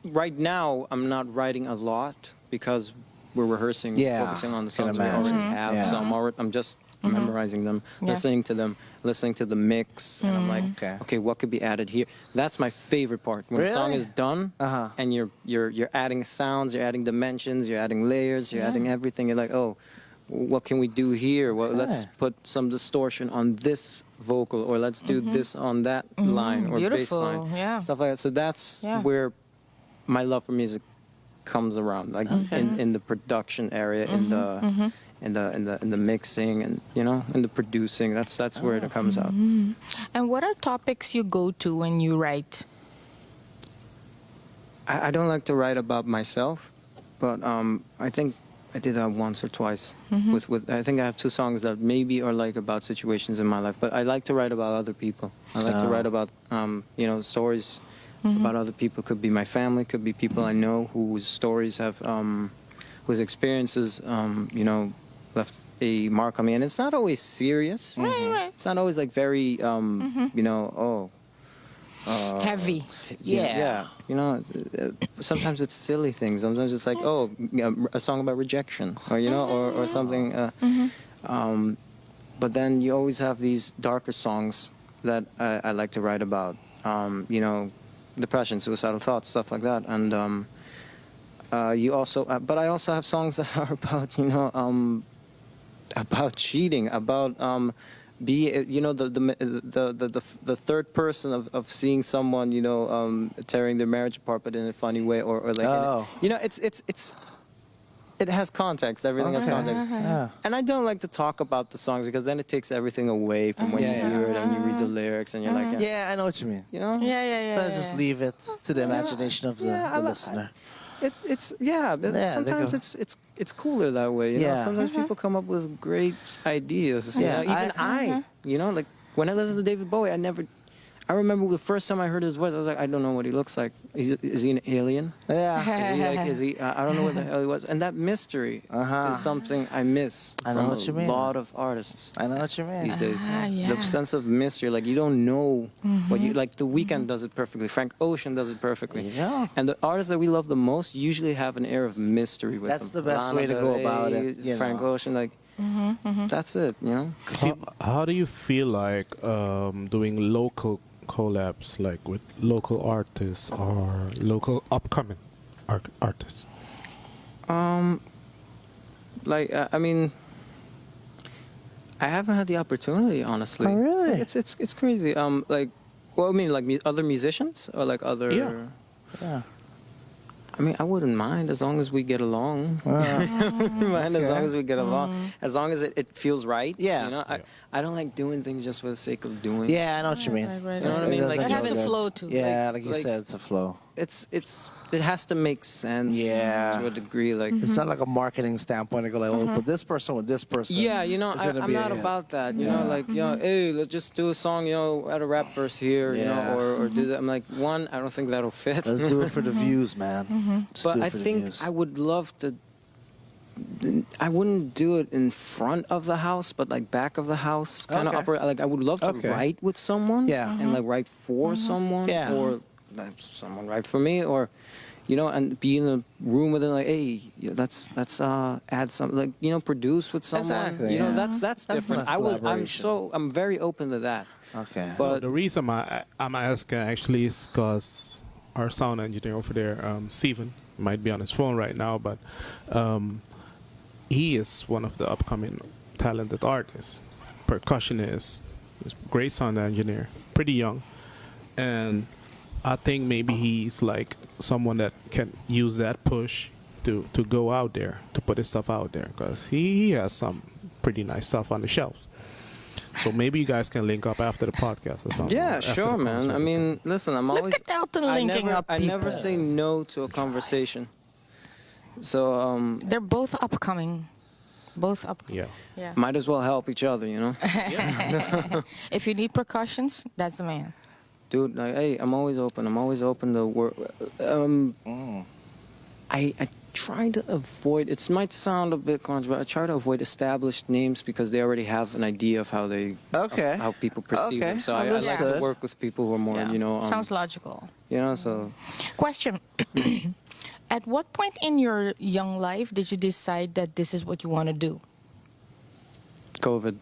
right now I'm not writing a lot because we're rehearsing, Yeah, focusing on the can songs we already imagine. have. Yeah. So I'm just memorizing them, listening to them, listening to the mix, and I'm like, okay, what could be added here? That's my favorite part. When the song Really? is done, and you're adding sounds, you're adding dimensions, you're adding layers, you're adding everything. You're like, oh, what can we do here? Well, let's put some distortion on this vocal, or let's do this on that line or bass Beautiful, line, yeah. stuff like that. So that's Yeah. where my love for music comes around, like in the production area, in the mixing, and in the producing. That's where it comes out. And what are topics you go to when you write? I don't like to write about myself, but I think I did that once or twice. With I think I have 2 songs that maybe are like about situations in my life, but I like to write about other people. I like to write about stories about other people. Could be my family, could be people I know whose stories have whose experiences left a mark on me. And it's not always serious. Right. It's not always like very Heavy. yeah. Sometimes it's silly things. Sometimes it's like, a song about rejection, or something. But then you always have these darker songs that I like to write about. Depression, suicidal thoughts, stuff like that. And you also, but I also have songs that are about, about cheating, about the third person of seeing someone tearing their marriage apart, but in a funny way, or like it has context. Everything has context. Yeah. And I don't like to talk about the songs because then it takes everything away from when you hear it and you read the lyrics and you're like, Yeah, I know what you mean. Yeah. But just leave it to the imagination of the listener. Sometimes it's cooler that way. Sometimes people come up with great ideas. Yeah, Even I like when I listen to David Bowie, I remember the first time I heard his voice, I was like, I don't know what he looks like. Is he an alien? Yeah. Is he I don't know what the hell he was. And that mystery is something I miss I know from what you a mean. lot of artists I know what you mean. these days. Yeah. The sense of mystery, like you don't know what you like. The Weeknd does it perfectly. Frank Ocean does it perfectly. Yeah. And the artists that we love the most usually have an air of mystery with That's them. the best way to go about it, Frank Ocean, like that's it. How do you feel like doing local collabs, like with local artists or local upcoming artists? I mean, I haven't had the opportunity, honestly. Oh, really? It's crazy. Like other musicians or like other. Yeah. I mean, I wouldn't mind as long as we get along. I wouldn't mind as long as we get along. As long as it feels right. Yeah. I don't like doing things just for the sake of doing. Yeah, I know what you mean. Right. You know what I mean? Like, It has a good. flow to it. Yeah, like you like- said, it's a flow. It has to make sense. Yeah. To a degree, like. It's not like a marketing standpoint. I go like, well, put this person with this person. Yeah, It's gonna I'm be not a- about that. Hey, let's just do a song, add a rap verse here, Yeah. or do that. I'm like, one, I don't think that'll fit. Let's do it for the views, man. Just But do it I for the think views. I would love to. I wouldn't do it in front of the house, but like back of the house, kind of Okay. operate. Like I would love to Okay. write with someone, Yeah. and like write for someone, Yeah. or someone write for me, or you know, and be in a room with them, like, hey, let's add some, like, you know, produce with someone. Exactly, You know, yeah. that's different. nice collaboration. I'm very open to that. Okay. But The reason I'm asking actually is because our sound engineer over there, Steven, might be on his phone right now, but he is one of the upcoming talented artists, percussionist, great sound engineer, pretty young, and I think maybe he's like someone that can use that push to go out there, to put his stuff out there, because he has some pretty nice stuff on the shelf. So maybe you guys can link up after the podcast or something. yeah, or after sure, the man. concert I or mean, something. listen, I'm Look always at Elton linking up I never people. say no to a conversation. So They're both upcoming. Both up. Yeah. Yeah. might as well help each other, you know. If you need percussions, that's the man. Dude, like, hey, I'm always open. I'm always open to work. I try to avoid. It might sound a bit controversial. I try to avoid established names because they already have an idea of how they, Okay. how people perceive Okay, them. So I like to understood. work with people who are more, Yeah. you know, Sounds logical. you know. So Question. At what point in your young life did you decide that this is what you want to do? COVID.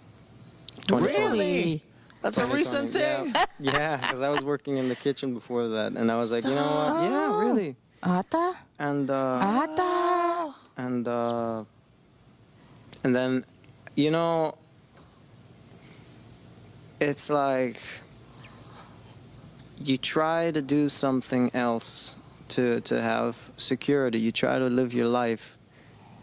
Really? That's a 2020, recent thing. Yeah, because I was working in the kitchen before that, and I was like, you know what? Yeah, really. Ata? And Ata? and then, you know, it's like you try to do something else to have security. You try to live your life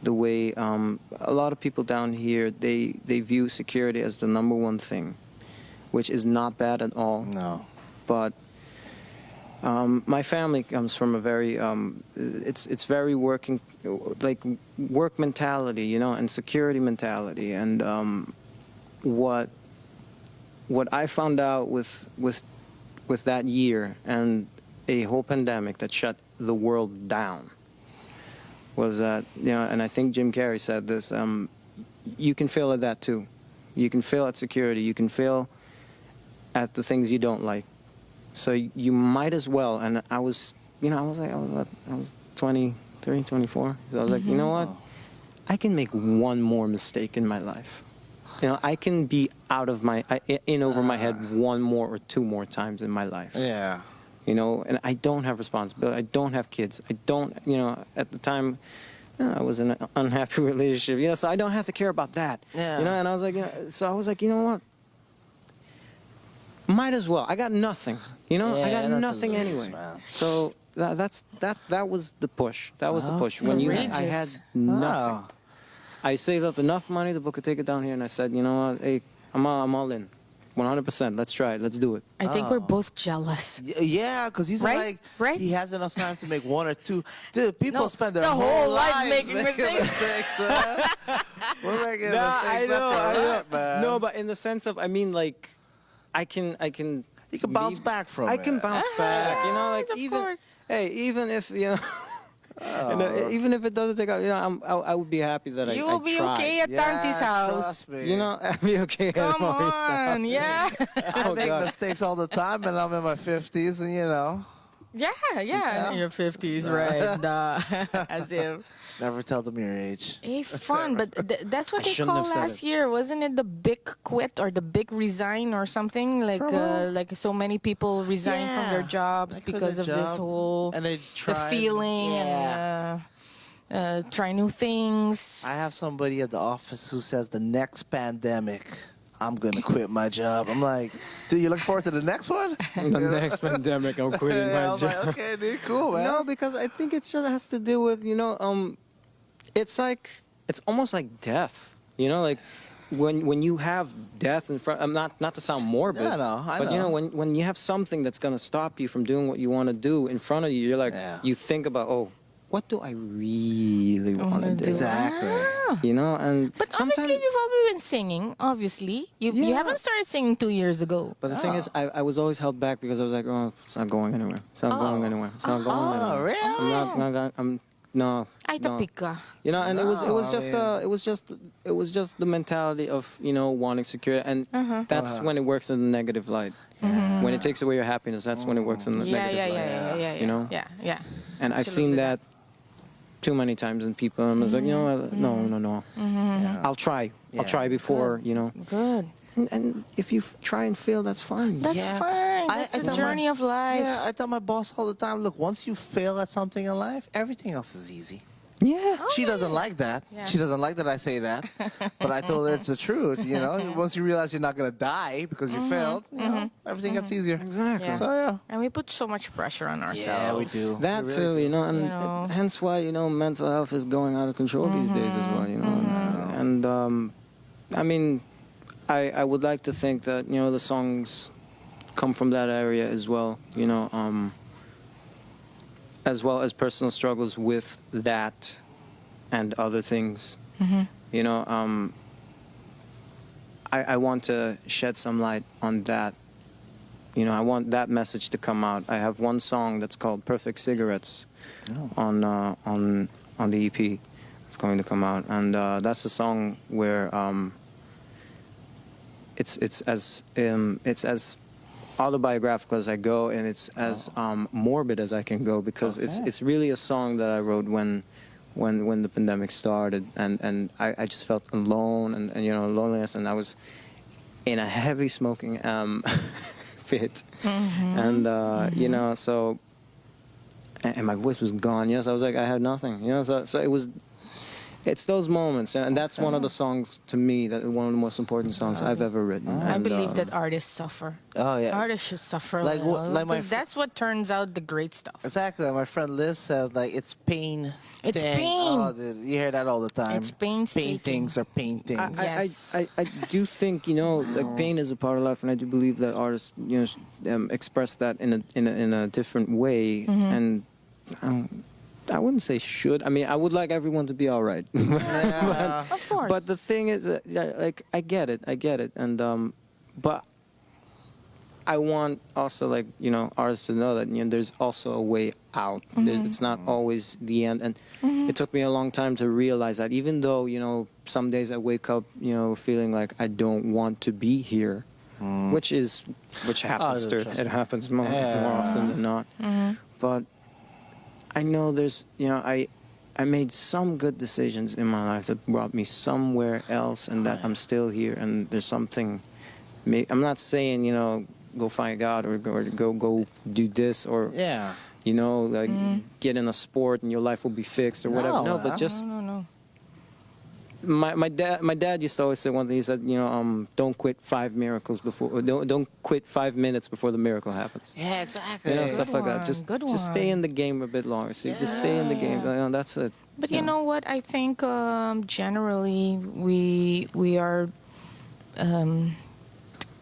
the way a lot of people down here, they view security as the number one thing, which is not bad at all. No. But my family comes from a very it's very working, like, work mentality, you know, and security mentality. And what I found out with that year and a whole pandemic that shut the world down was that, you know, and I think Jim Carrey said this, you can fail at that too. You can fail at security. You can fail at the things you don't like. So you might as well. And I was, you know, I was 23, 24. So I was like, you know what? I can make one more mistake in my life. You know, I can be out of in over my head one more or two more times in my life. Yeah. You know, and I don't have responsibility. I don't have kids. I don't, you know, at the time, you know, I was in an unhappy relationship, you know, so I don't have to care about that. Yeah. You know, and I was like, you know, so I was like, you know what? Might as well. I got nothing. You know, Yeah, I got nothing nothing to lose, anyway. man. So that was the push. That was the push. When I had Outrageous. nothing. Oh. I saved up enough money to book a ticket down here, and I said, you know what? Hey, I'm all in. 100%. Let's try it. Let's do it. I think we're both jealous. Yeah, because he's Right? like, Right? he has enough time to make one or two. Dude, people No, spend their the whole life lives making mistakes. mistakes, man. We're making mistakes left and right, man. No, but in the sense of, I mean, like, I can. You can bounce back from I it. can bounce back. You know, like, Yes, of even. course. Hey, even if you know. You know, even if it doesn't take out, you know, I would be happy that I You will I be tried. okay at Tanti's house. Trust me. You know, I'll be okay. at Come Maureen's on, house. yeah. I Oh, make God. mistakes all the time, and I'm in my 50s, and you know, Yeah. In your 50s, right? As if. never tell them your age. Hey, fun, but that's what I they shouldn't call have said last it. year, wasn't it? The big quit or the big resign or something like so many people resign from their jobs I quit because the of this job, whole and they the tried, feeling yeah. and try new things. I have somebody at the office who says the next pandemic, I'm gonna quit my job. I'm like, dude, you looking forward to the next one? The next pandemic, I'm quitting Yeah, I my was job. like, okay, dude, cool, man. No, because I think it just has to do with, you know, it's like, it's almost like death. You know, like when you have death in front, not to sound morbid, Yeah, I know, I but you know. know, when you have something that's gonna stop you from doing what you want to do in front of you, you're like, Yeah. you think about, oh, what do I really want to do? Exactly. Ah. You know, and But sometimes. obviously, you've always been singing. Obviously, you Yeah. haven't started singing 2 years ago. But the thing is, I was always held back because I was like, oh, it's not going anywhere. It's not going anywhere. It's not going anywhere. really? I'm not, no. Ay, no. tapik ka. You know, and No, it was just the mentality of, you know, wanting security, and that's when it works in the negative light. When it takes away your happiness, that's when it works in the Yeah, negative yeah, light. yeah, yeah, yeah. You know? Yeah. And I've seen that too many times in people, and I was like, you know what? No. I'll try. I'll try before, you know. Good. And if you try and fail, that's fine. That's fine. That's the tell journey of life. Yeah, I tell my boss all the time, look, once you fail at something in life, everything else is easy. Yeah. She doesn't like that. Yeah. She doesn't like that I say that. But I told her it's the truth, you know. Once you realize you're not going to die because you failed, you know, everything gets easier. Exactly. Yeah. So, yeah. And we put so much pressure on ourselves. Yeah, we do. That We really too, do. you know, and You know. hence why, you know, mental health is going out of control these days as well, you know. And I mean, I would like to think that, you know, the songs come from that area as well, you know, as well as personal struggles with that and other things. You know, I want to shed some light on that. You know, I want that message to come out. I have one song that's called "Perfect Cigarettes" on the EP. It's going to come out, and that's a song where it's as autobiographical as I go, and it's as morbid as I can go, because it's really a song that I wrote when the pandemic started, and I just felt alone and you know, loneliness, and I was in a heavy smoking fit, and you know, so, and my voice was gone. Yes, I was like, I had nothing, you know, so it was. It's those moments, and that's one of the songs to me, that one of the most important songs I've ever written. I And, believe that artists suffer. Oh, yeah. Artists should suffer Like a little, what- like my because fr- that's what turns out the great stuff. Exactly. Like my friend Liz said, like, it's pain. It's thing. pain. Oh, dude, you hear that all the time. It's painstaking. Paintings are paintings. Yes. I do think, you know, like, pain is a part of life, and I do believe that artists, you know, express that in a different way, and I wouldn't say should. I mean, I would like everyone to be all right. Of course. But the thing is, like, I get it, and but I want also, like, you know, artists to know that, you know, there's also a way out. It's not always the end, and it took me a long time to realize that. Even though, you know, some days I wake up, you know, feeling like I don't want to be here, which happens. It happens more often than not. But I know there's, you know, I made some good decisions in my life that brought me somewhere else, and that I'm still here, and there's something. I'm not saying, you know, go find God or go do this, or you know, like, get in a sport and your life will be fixed or whatever. No, but just No. my dad used to always say one thing. He said, you know, don't quit 5 miracles before, don't quit 5 minutes before the miracle happens. Yeah, exactly. You know, stuff like that. one, Just good stay one. in the game a bit longer. See, just stay in the game. You know, that's it. But you know what? I think generally we are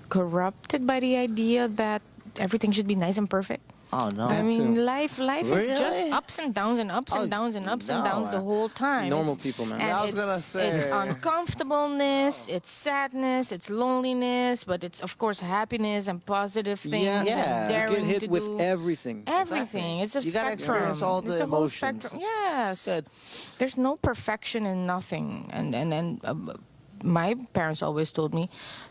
corrupted by the idea that everything should be nice and perfect. Oh no. I mean, too. life is just Really? ups and downs and ups and downs and ups and no, downs the whole time. Normal It's- people, man. And I was it's, gonna say. it's uncomfortableness, it's sadness, it's loneliness, but it's of course happiness and positive things Yeah. and Yeah. You daring get hit to with do everything. everything. It's a You gotta spectrum. experience all It's the whole emotions. spectrum. It's Yes. good. There's no perfection in nothing, and my parents always told me,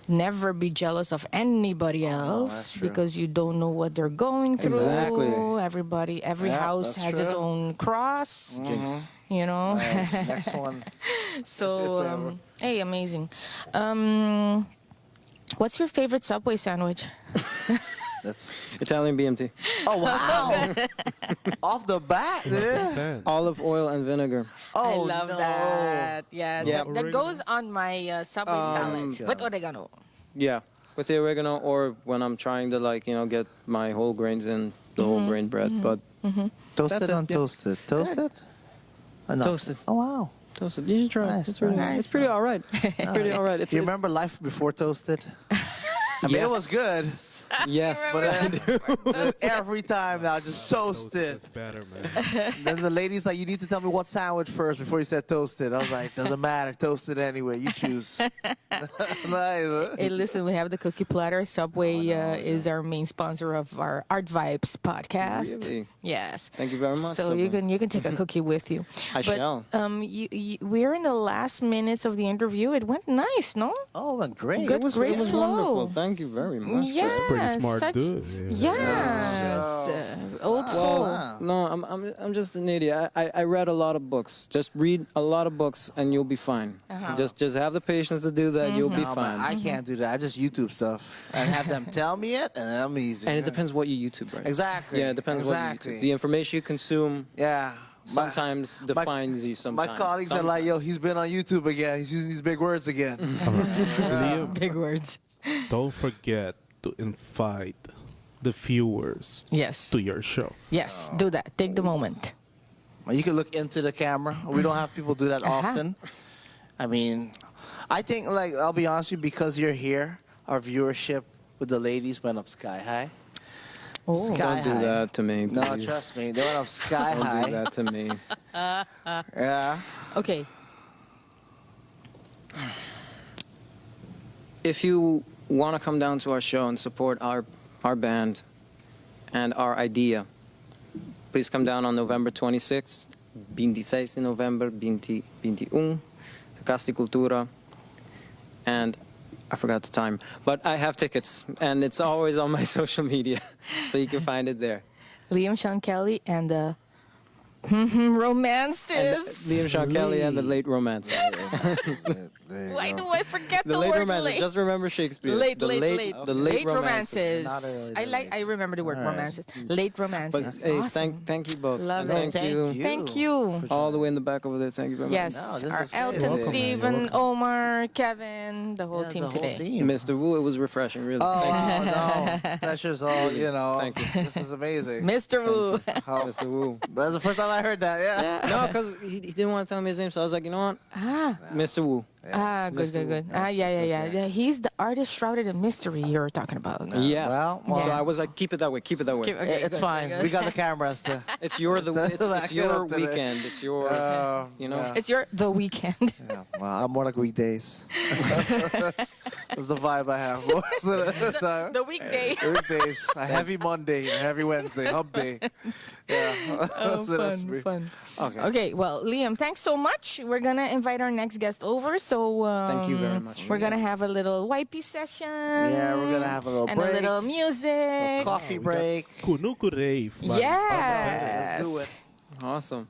never be jealous of anybody else that's true. because you don't know what they're going through. Exactly. Every Yeah, house that's has its true. own cross. You know. Next one. So, hey, amazing. What's your favorite Subway sandwich? That's. Italian BMT. Oh wow! Off the bat, dude. Olive oil and vinegar. I Oh love no. that. Yes, Yeah. that goes on my Subway salad with oregano. Yeah, with the oregano, or when I'm trying to, like, you know, get my whole grains in, the whole grain bread. But Toasted, That's it, untoasted. Toasted. Or not? Toasted. Oh wow. toasted. You should try it. Nice, It's really, nice. it's pretty all right. It's pretty all right. It's Do you remember life before toasted? I mean, it was good. Yes, I do. Every time now, just toasted. That's better, man. Then the lady's like, you need to tell me what sandwich first before you said toasted. I was like, doesn't matter, toasted anyway. You choose. Nice. Hey, listen, we have the cookie platter. Subway is our main sponsor of our Art Vibes podcast. Really? Yes. Thank you very much. So you can take a cookie with you. I shall. We're in the last minutes of the interview. It went nice, no? Oh, well, great. Good. It was Great flow. wonderful. Thank you very much. Yeah, That's pretty smart such- dude. Yes, old soul. No, I'm just an idiot. I read a lot of books. Just read a lot of books and you'll be fine. Just have the patience to do that. You'll be No, but fine. I can't do that. I just YouTube stuff and have them tell me it, and then I'm easy. And it depends what you YouTube, right? Exactly. Yeah, it depends what you YouTube. The information you consume Yeah. sometimes defines you. Sometimes My colleagues are like, yo, he's been on YouTube again. He's using these big words again. Liam, Big words. don't forget to invite the viewers Yes. to your show. Yes. Do that. Take the moment. Well, you can look into the camera. We don't have people do that often. I mean, I think, like, I'll be honest with you, because you're here, our viewership with the ladies went up sky high. Oh. Sky Don't do high. that to me. No, please. trust me. They went up sky Don't do high. that to me. Yeah. Okay. If you want to come down to our show and support our band and our idea, please come down on November 26th, 26 de November, 2021, the Casa Cultura, and I forgot the time, but I have tickets, and it's always on my social media, so you can find it there. Liam, Sean Kelly, and the romances. Liam Shaw Kelly and the Late Romance. Why do I forget the, The Late word Romances. late? Just remember Shakespeare. Late, The late Romances. Not romances. early, I remember the word romances. Late But romances. hey, Awesome. thank you both. Love And it. thank you. Thank you. All the way in the back over there. Thank you very Yes, No, this our is great. Elton, Welcome, man. Stephen, Omar, Kevin, the whole team the whole today. team. much. Mr. Wu, it was refreshing, really. Oh, Thank no. That's just all, you know. Thank you. This is amazing. Mr. Wu. you, Mr. Wu. That's the first time I heard that, yeah. No, because he didn't want to tell me his name, so I was like, you know what? Mr. Wu. Good. Yeah. He's the artist shrouded in mystery you're talking about. Yeah. Well, So I was like, keep it that way. Keep it that way. Okay, it's good, fine. good. We got the cameras to. It's your Back it your up today. weekend. It's your you know. yeah. It's your the weekend. Yeah, well, I'm more like weekdays. That's the vibe I have. Most of the time. The weekday. Weekdays. A heavy Monday, a heavy Wednesday, hump day. Yeah. Oh, So that's fun, me. fun. Okay. Okay, well, Liam, thanks so much. We're gonna invite our next guest over. So Thank you very much. We're gonna have a little wipey session. Yeah, we're gonna have a little and break. a little music. Coffee break. Kunuku rave. Yes. Let's do it. Awesome.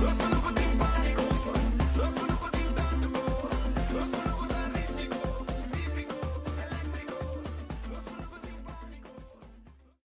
Los